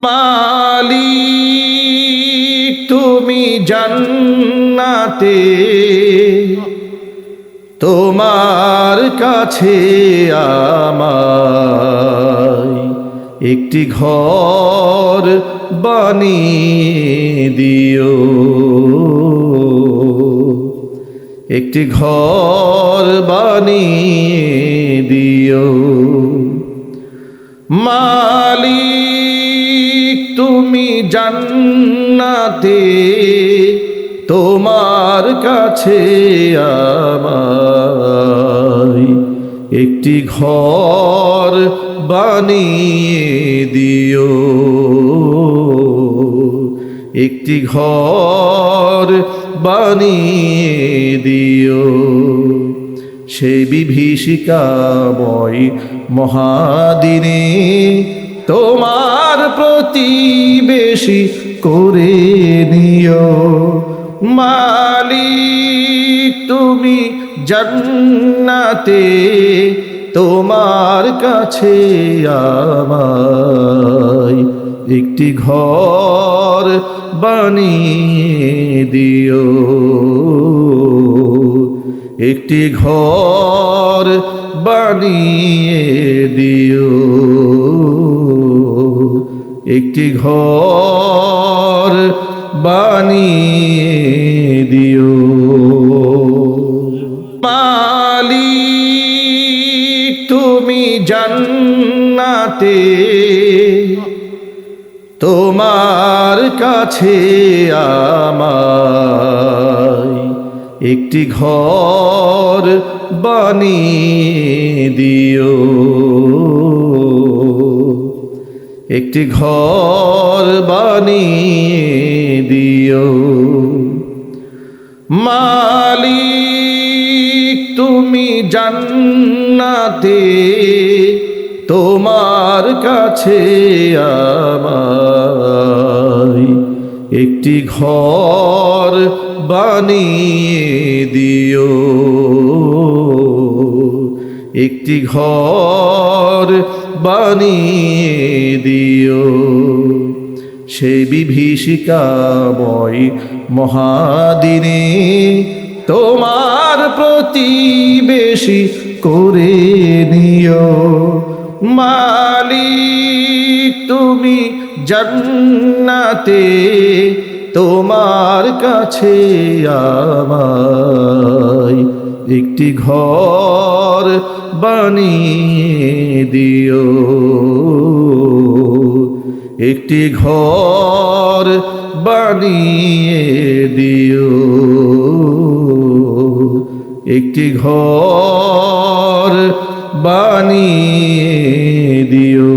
মালিক তুমি জান্নাতে তোমার কাছে আমায় একটি ঘর বানিয়ে দিও, একটি ঘর বানিয়ে দিও। মালিক তুমি জান্নাতে তোমার কাছে আমায় একটি ঘর বানিয়ে দিও, একটি ঘর বানিয়ে দিও। সেই বিভীষিকাময় মহাদিনে তোমার প্রতিবেশী করে নিও। মালিক তুমি জান্নাতে তোমার কাছে আমায় একটি ঘর বানিয়ে দিও, একটি ঘর বানিয়ে দিও, একটি ঘর বানিয়ে দিও। মালিক তুমি জান্নাতে তোমার কাছে আমায় একটি ঘর বানিয়ে দিও, একটি ঘর বানিয়ে দিও। মালিক তুমি জান্নাতে তোমার কাছে আমায় একটি ঘর বানিয়ে দিও, একটি ঘর বানিয়ে দিও। সেই বিভীষিকাময় মহাদিনে তোমার প্রতিবেশী করে নিও। মালিক তুমি জান্নাতে তোমার কাছে আমায় একটি ঘর বানিয়ে দিও, একটি ঘর বানিয়ে দিও, একটি ঘর বানিয়ে দিও।